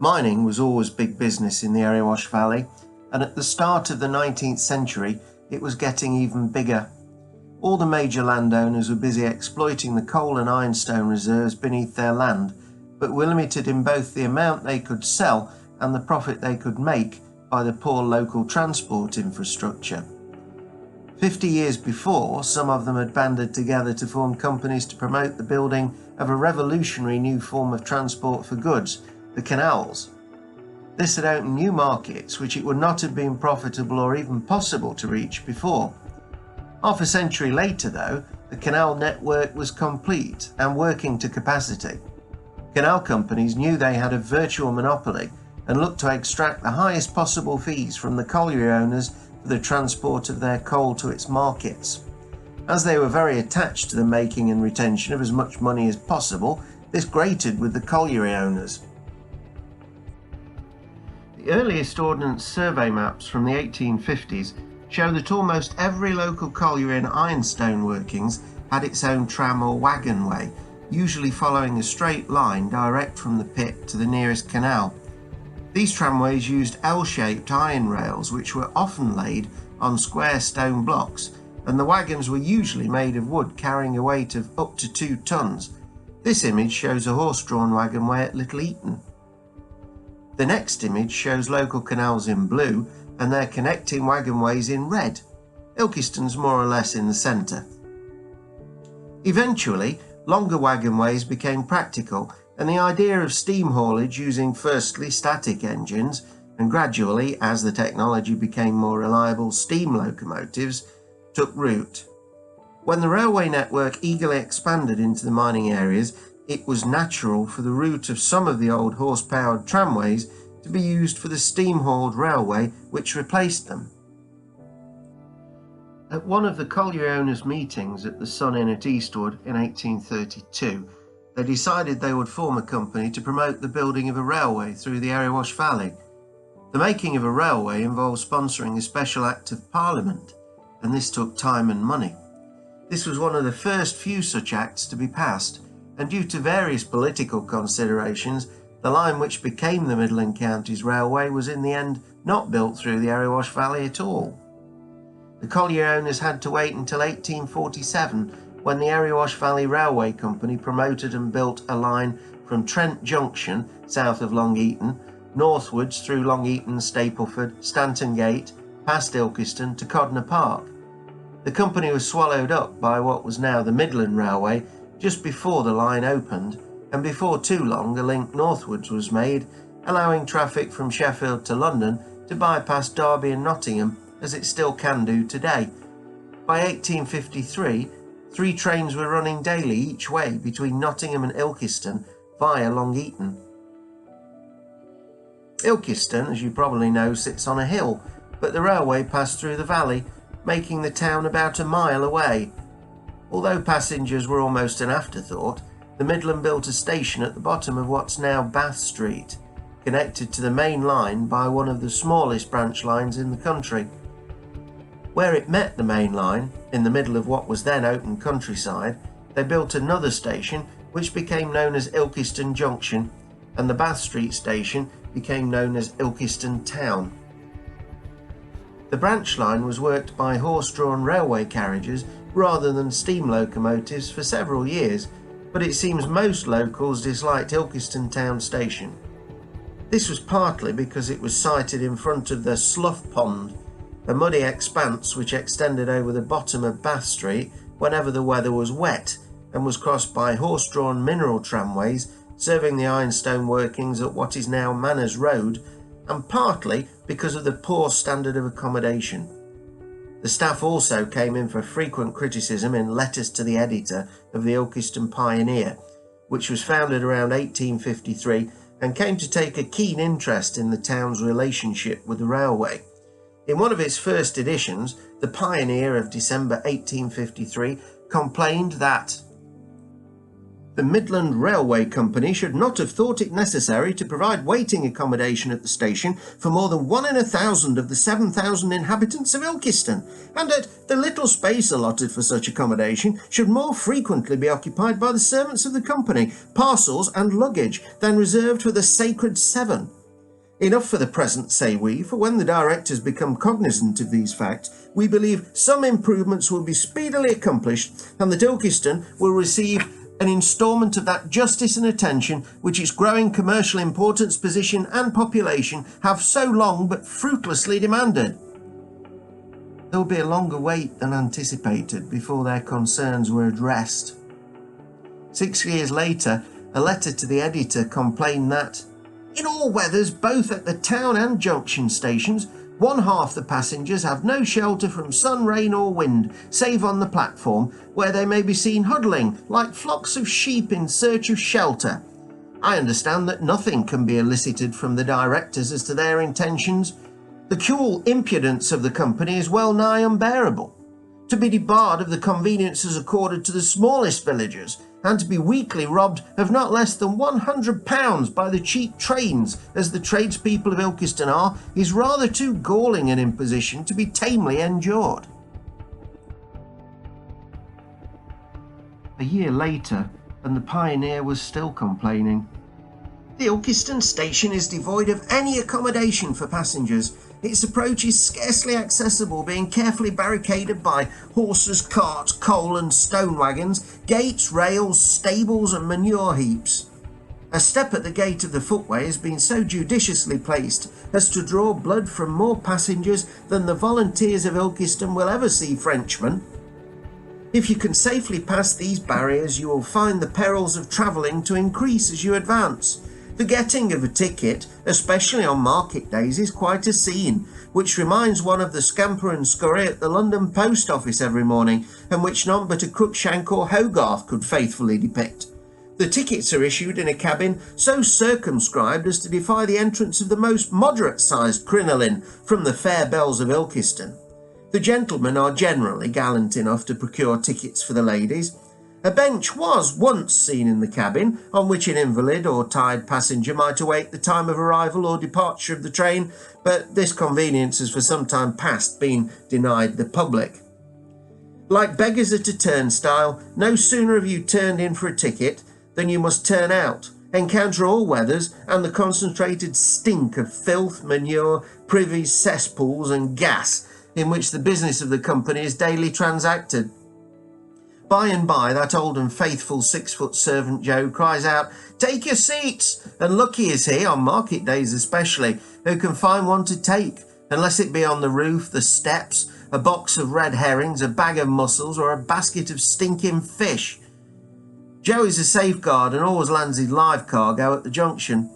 Mining was always big business in the Erewash Valley, and at the start of the 19th century it was getting even bigger. All the major landowners were busy exploiting the coal and ironstone reserves beneath their land, but were limited in both the amount they could sell and the profit they could make by the poor local transport infrastructure. 50 years before, some of them had banded together to form companies to promote the building of a revolutionary new form of transport for goods, the canals. This had opened new markets which it would not have been profitable or even possible to reach before. Half a century later, though, the canal network was complete and working to capacity. Canal companies knew they had a virtual monopoly and looked to extract the highest possible fees from the colliery owners for the transport of their coal to its markets. As they were very attached to the making and retention of as much money as possible, this grated with the colliery owners. The earliest ordnance survey maps from the 1850s show that almost every local colliery and ironstone workings had its own tram or wagon way, usually following a straight line direct from the pit to the nearest canal. These tramways used L-shaped iron rails which were often laid on square stone blocks, and the wagons were usually made of wood carrying a weight of up to 2 tons. This image shows a horse-drawn wagonway at Little Eaton. The next image shows local canals in blue and their connecting wagonways in red. Ilkeston's more or less in the centre. Eventually, longer wagonways became practical, and the idea of steam haulage using firstly static engines and gradually, as the technology became more reliable, steam locomotives took root. When the railway network eagerly expanded into the mining areas, it was natural for the route of some of the old horse-powered tramways to be used for the steam-hauled railway which replaced them. At one of the colliery owners' meetings at the Sun Inn at Eastwood in 1832, they decided they would form a company to promote the building of a railway through the Erewash Valley. The making of a railway involved sponsoring a special Act of Parliament, and this took time and money. This was one of the first few such acts to be passed, and due to various political considerations, the line which became the Midland Counties Railway was in the end not built through the Erewash Valley at all. The colliery owners had to wait until 1847 when the Erewash Valley Railway Company promoted and built a line from Trent Junction, south of Long Eaton, northwards through Long Eaton, Stapleford, Stanton Gate, past Ilkeston to Codner Park. The company was swallowed up by what was now the Midland Railway just before the line opened, and before too long a link northwards was made, allowing traffic from Sheffield to London to bypass Derby and Nottingham, as it still can do today. By 1853, 3 trains were running daily each way between Nottingham and Ilkeston via Long Eaton. Ilkeston, as you probably know, sits on a hill, but the railway passed through the valley, making the town about a mile away. Although passengers were almost an afterthought, the Midland built a station at the bottom of what's now Bath Street, connected to the main line by one of the smallest branch lines in the country. Where it met the main line, in the middle of what was then open countryside, they built another station which became known as Ilkeston Junction, and the Bath Street station became known as Ilkeston Town. The branch line was worked by horse-drawn railway carriages rather than steam locomotives for several years, but it seems most locals disliked Ilkeston Town Station. This was partly because it was sited in front of the Slough Pond, a muddy expanse which extended over the bottom of Bath Street whenever the weather was wet, and was crossed by horse-drawn mineral tramways serving the ironstone workings at what is now Manners Road, and partly because of the poor standard of accommodation. The staff also came in for frequent criticism in letters to the editor of the Ilkeston Pioneer, which was founded around 1853 and came to take a keen interest in the town's relationship with the railway. In one of its first editions, the Pioneer of December 1853 complained that The Midland Railway Company should not have thought it necessary to provide waiting accommodation at the station for more than 1 in 1,000 of the 7,000 inhabitants of Ilkeston, and that the little space allotted for such accommodation should more frequently be occupied by the servants of the company, parcels and luggage, than reserved for the sacred 7. Enough for the present, say we, for when the directors become cognizant of these facts, we believe some improvements will be speedily accomplished, and that Ilkeston will receive an instalment of that justice and attention which its growing commercial importance, position and population have so long but fruitlessly demanded. There will be a longer wait than anticipated before their concerns were addressed. 6 years later, a letter to the editor complained that, in all weathers, both at the town and junction stations, one half the passengers have no shelter from sun, rain or wind, save on the platform, where they may be seen huddling like flocks of sheep in search of shelter. I understand that nothing can be elicited from the directors as to their intentions. The cool impudence of the company is well nigh unbearable. To be debarred of the conveniences accorded to the smallest villagers, and to be weekly robbed of not less than £100 by the cheap trains, as the tradespeople of Ilkeston are, is rather too galling an imposition to be tamely endured. A year later, and the Pioneer was still complaining. The Ilkeston station is devoid of any accommodation for passengers. Its approach is scarcely accessible, being carefully barricaded by horses, carts, coal and stone wagons, gates, rails, stables and manure heaps. A step at the gate of the footway has been so judiciously placed as to draw blood from more passengers than the volunteers of Ilkeston will ever see Frenchmen. If you can safely pass these barriers, you will find the perils of travelling to increase as you advance. The getting of a ticket, especially on market days, is quite a scene, which reminds one of the scamper and scurry at the London post office every morning, and which none but a Cruikshank or Hogarth could faithfully depict. The tickets are issued in a cabin so circumscribed as to defy the entrance of the most moderate-sized crinoline from the fair belles of Ilkeston. The gentlemen are generally gallant enough to procure tickets for the ladies. A bench was once seen in the cabin, on which an invalid or tired passenger might await the time of arrival or departure of the train, but this convenience has for some time past been denied the public. Like beggars at a turnstile, no sooner have you turned in for a ticket than you must turn out, encounter all weathers and the concentrated stink of filth, manure, privies, cesspools and gas in which the business of the company is daily transacted. By and by, that old and faithful 6-foot servant Joe cries out, "Take your seats!" And lucky is he, on market days especially, who can find one to take, unless it be on the roof, the steps, a box of red herrings, a bag of mussels, or a basket of stinking fish. Joe is a safeguard and always lands his live cargo at the junction.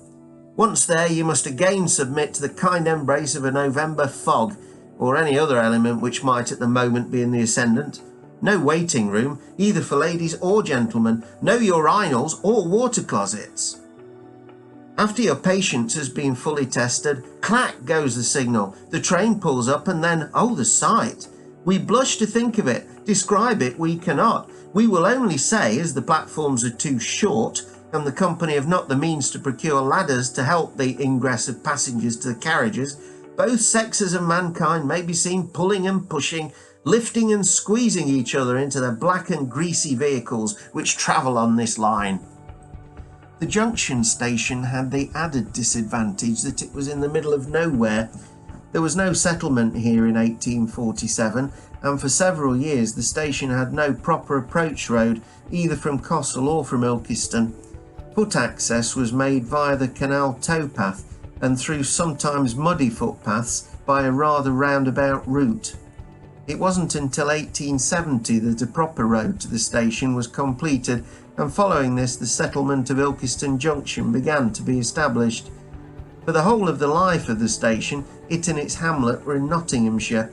Once there, you must again submit to the kind embrace of a November fog, or any other element which might at the moment be in the ascendant. No waiting room, either for ladies or gentlemen, no urinals or water closets. After your patience has been fully tested, clack goes the signal, the train pulls up, and then, oh, the sight! We blush to think of it, describe it we cannot. We will only say, as the platforms are too short, and the company have not the means to procure ladders to help the ingress of passengers to the carriages, both sexes of mankind may be seen pulling and pushing, lifting and squeezing each other into the black and greasy vehicles which travel on this line. The junction station had the added disadvantage that it was in the middle of nowhere. There was no settlement here in 1847, and for several years the station had no proper approach road, either from Cossall or from Ilkeston. Foot access was made via the canal towpath and through sometimes muddy footpaths by a rather roundabout route. It wasn't until 1870 that a proper road to the station was completed, and following this the settlement of Ilkeston Junction began to be established. For the whole of the life of the station, it and its hamlet were in Nottinghamshire.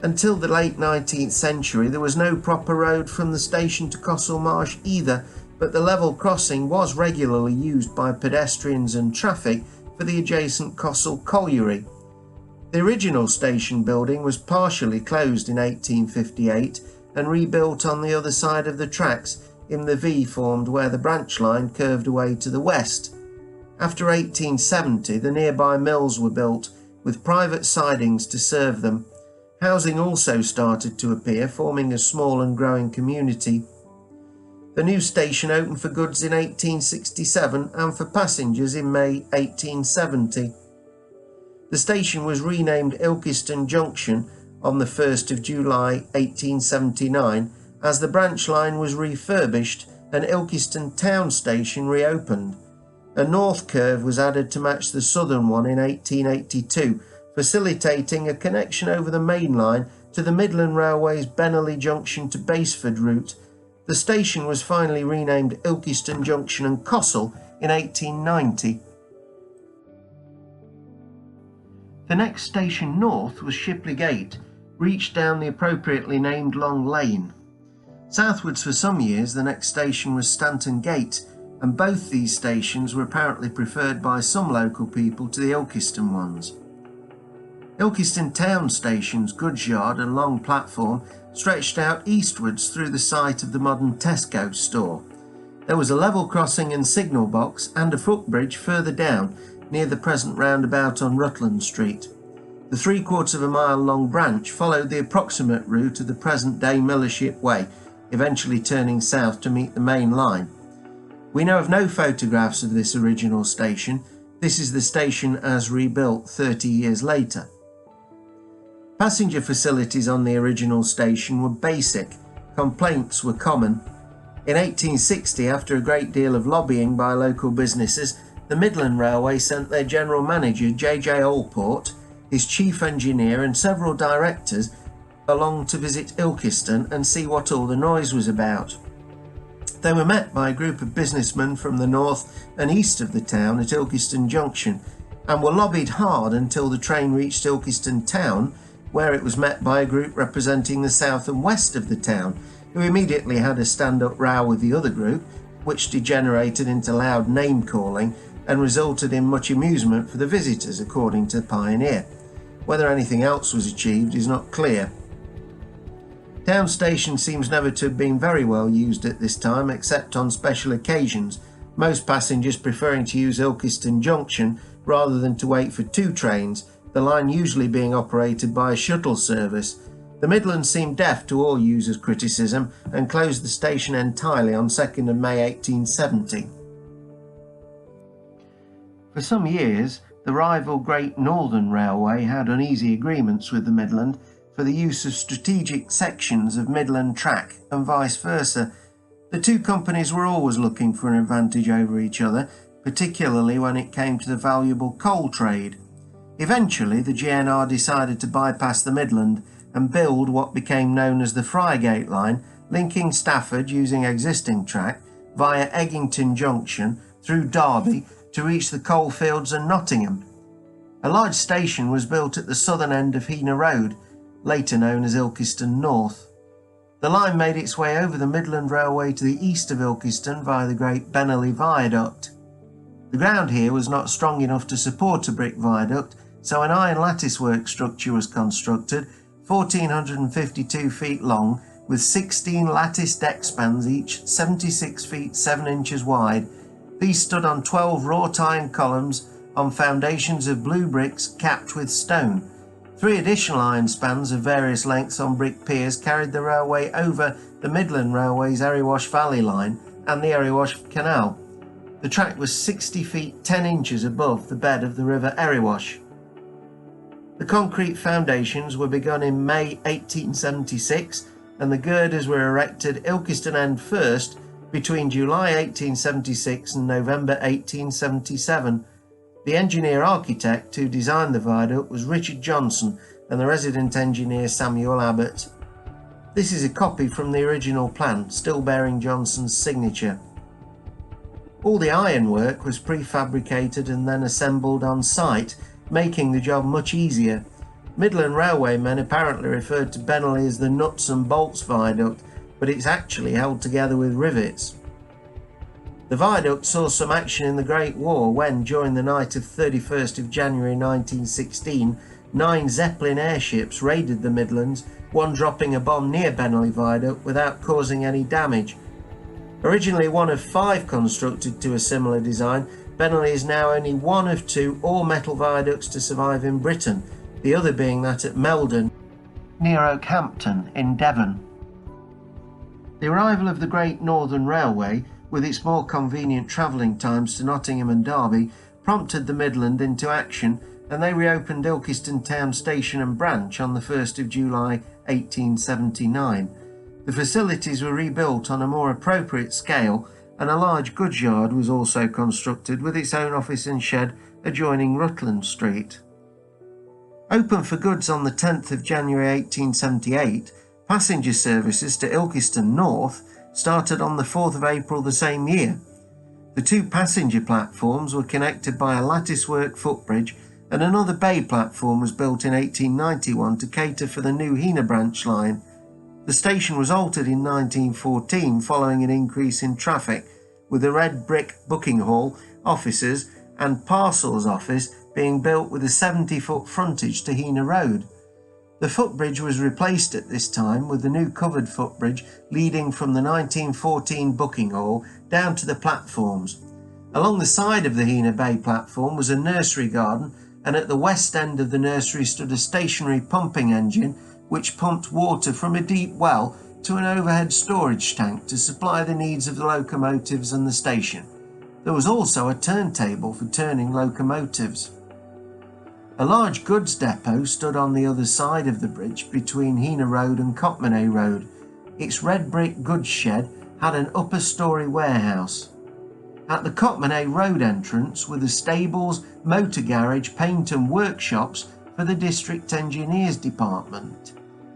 Until the late 19th century there was no proper road from the station to Cossall Marsh either, but the level crossing was regularly used by pedestrians and traffic for the adjacent Cossall Colliery. The original station building was partially closed in 1858 and rebuilt on the other side of the tracks, in the V formed where the branch line curved away to the west. After 1870, the nearby mills were built, with private sidings to serve them. Housing also started to appear, forming a small and growing community. The new station opened for goods in 1867 and for passengers in May 1870. The station was renamed Ilkeston Junction on the 1st of July 1879 as the branch line was refurbished and Ilkeston Town Station reopened. A north curve was added to match the southern one in 1882, facilitating a connection over the main line to the Midland Railway's Bennerley Junction to Basford route. The station was finally renamed Ilkeston Junction and Cossall in 1890. The next station north was Shipley Gate, reached down the appropriately named Long Lane. Southwards for some years the next station was Stanton Gate, and both these stations were apparently preferred by some local people to the Ilkeston ones. Ilkeston Town Station's goods yard and long platform stretched out eastwards through the site of the modern Tesco store. There was a level crossing and signal box and a footbridge further down near the present roundabout on Rutland Street. The 3/4 of a mile long branch followed the approximate route of the present-day Millership Way, eventually turning south to meet the main line. We know of no photographs of this original station. This is the station as rebuilt 30 years later. Passenger facilities on the original station were basic. Complaints were common. In 1860, after a great deal of lobbying by local businesses, the Midland Railway sent their general manager, J.J. Allport, his chief engineer and several directors along to visit Ilkeston and see what all the noise was about. They were met by a group of businessmen from the north and east of the town at Ilkeston Junction and were lobbied hard until the train reached Ilkeston town, where it was met by a group representing the south and west of the town, who immediately had a stand-up row with the other group, which degenerated into loud name-calling and resulted in much amusement for the visitors, according to Pioneer. Whether anything else was achieved is not clear. Town Station seems never to have been very well used at this time, except on special occasions, most passengers preferring to use Ilkeston Junction rather than to wait for two trains, the line usually being operated by a shuttle service. The Midlands seemed deaf to all users' criticism and closed the station entirely on 2nd of May 1870. For some years, the rival Great Northern Railway had uneasy agreements with the Midland for the use of strategic sections of Midland track and vice versa. The two companies were always looking for an advantage over each other, particularly when it came to the valuable coal trade. Eventually, the GNR decided to bypass the Midland and build what became known as the Frygate line, linking Stafford using existing track via Eggington Junction through Derby to reach the coalfields and Nottingham. A large station was built at the southern end of Heanor Road, later known as Ilkeston North. The line made its way over the Midland Railway to the east of Ilkeston via the Great Bennerley Viaduct. The ground here was not strong enough to support a brick viaduct, so an iron latticework structure was constructed, 1,452 feet long, with 16 lattice deck spans, each 76 feet 7 inches wide. These stood on 12 wrought iron columns on foundations of blue bricks capped with stone. 3 additional iron spans of various lengths on brick piers carried the railway over the Midland Railway's Erewash Valley line and the Erewash Canal. The track was 60 feet 10 inches above the bed of the River Erewash. The concrete foundations were begun in May 1876 and the girders were erected Ilkeston End first between July 1876 and November 1877. The engineer-architect who designed the viaduct was Richard Johnson and the resident engineer Samuel Abbott. This is a copy from the original plan, still bearing Johnson's signature. All the ironwork was prefabricated and then assembled on site, making the job much easier. Midland Railway men apparently referred to Bennerley as the nuts and bolts viaduct, but it's actually held together with rivets. The viaduct saw some action in the Great War when, during the night of 31st of January 1916, 9 Zeppelin airships raided the Midlands, one dropping a bomb near Bennerley Viaduct without causing any damage. Originally one of 5 constructed to a similar design, Bentley is now only one of 2 all-metal viaducts to survive in Britain, the other being that at Meldon, near Okehampton in Devon. The arrival of the Great Northern Railway, with its more convenient travelling times to Nottingham and Derby, prompted the Midland into action, and they reopened Ilkeston Town Station and Branch on the 1st of July 1879. The facilities were rebuilt on a more appropriate scale, and a large goods yard was also constructed with its own office and shed adjoining Rutland Street. Open for goods on the 10th of January 1878, passenger services to Ilkeston North started on the 4th of April the same year. The 2 passenger platforms were connected by a latticework footbridge, and another bay platform was built in 1891 to cater for the new Heanor branch line. The station was altered in 1914 following an increase in traffic, with a red brick booking hall, offices and parcels office being built with a 70-foot frontage to Heanor Road. The footbridge was replaced at this time with the new covered footbridge leading from the 1914 booking hall down to the platforms. Along the side of the Heanor Bay platform was a nursery garden, and at the west end of the nursery stood a stationary pumping engine which pumped water from a deep well to an overhead storage tank to supply the needs of the locomotives and the station. There was also a turntable for turning locomotives. A large goods depot stood on the other side of the bridge between Heanor Road and Cotmanay Road. Its red brick goods shed had an upper storey warehouse. At the Cotmanay Road entrance were the stables, motor garage, paint and workshops for the District Engineers Department.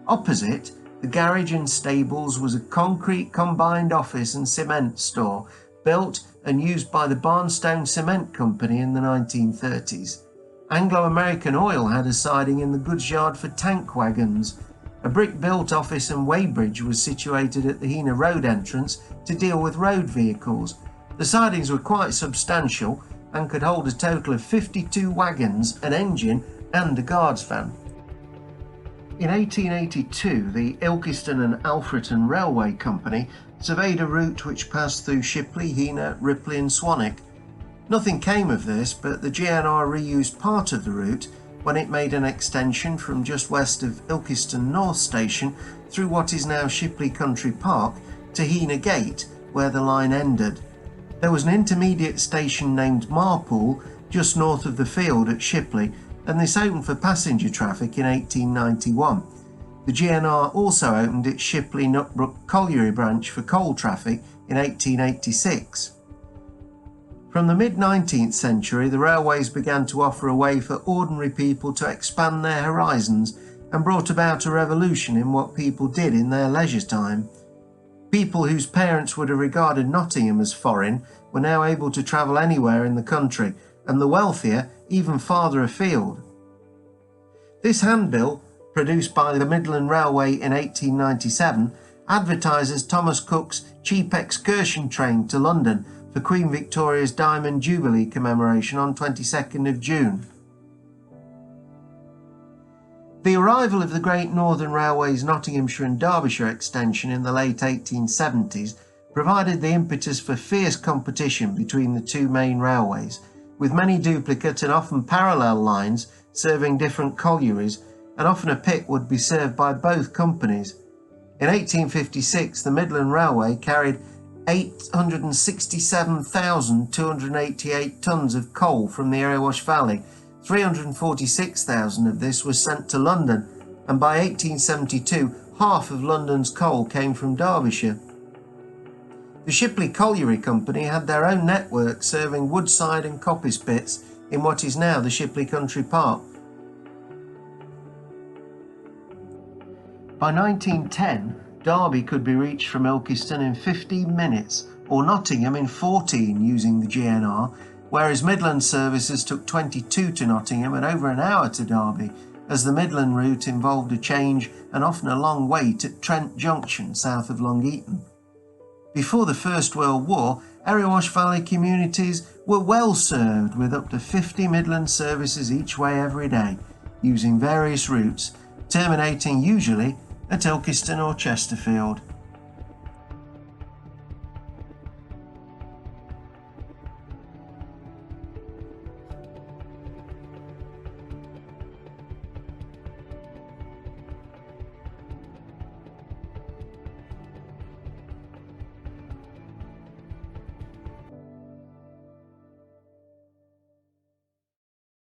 Opposite the garage and stables was a concrete combined office and cement store, built and used by the Barnstone Cement Company in the 1930s. Anglo-American Oil had a siding in the goods yard for tank wagons. A brick-built office and weighbridge was situated at the Heanor Road entrance to deal with road vehicles. The sidings were quite substantial and could hold a total of 52 wagons, an engine and a guards van. In 1882, the Ilkeston and Alfreton Railway Company surveyed a route which passed through Shipley, Heanor, Ripley and Swanwick. Nothing came of this, but the GNR reused part of the route when it made an extension from just west of Ilkeston North Station through what is now Shipley Country Park to Heanor Gate, where the line ended. There was an intermediate station named Marpool just north of the field at Shipley, and this opened for passenger traffic in 1891. The GNR also opened its Shipley Nutbrook Colliery branch for coal traffic in 1886. From the mid-19th century, the railways began to offer a way for ordinary people to expand their horizons and brought about a revolution in what people did in their leisure time. People whose parents would have regarded Nottingham as foreign were now able to travel anywhere in the country, and the wealthier even farther afield. This handbill, produced by the Midland Railway in 1897, advertises Thomas Cook's cheap excursion train to London for Queen Victoria's Diamond Jubilee commemoration on 22nd of June. The arrival of the Great Northern Railway's Nottinghamshire and Derbyshire extension in the late 1870s provided the impetus for fierce competition between the 2 main railways, with many duplicate and often parallel lines serving different collieries, and often a pit would be served by both companies. In 1856, the Midland Railway carried 867,288 tonnes of coal from the Erewash Valley. 346,000 of this was sent to London, and by 1872 half of London's coal came from Derbyshire. The Shipley Colliery Company had their own network serving Woodside and Coppice pits in what is now the Shipley Country Park. By 1910, Derby could be reached from Ilkeston in 15 minutes, or Nottingham in 14 using the GNR, whereas Midland services took 22 to Nottingham and over an hour to Derby, as the Midland route involved a change and often a long wait at Trent Junction south of Long Eaton. Before the First World War, Erewash Valley communities were well served with up to 50 Midland services each way every day, using various routes, terminating usually at Ilkeston or Chesterfield.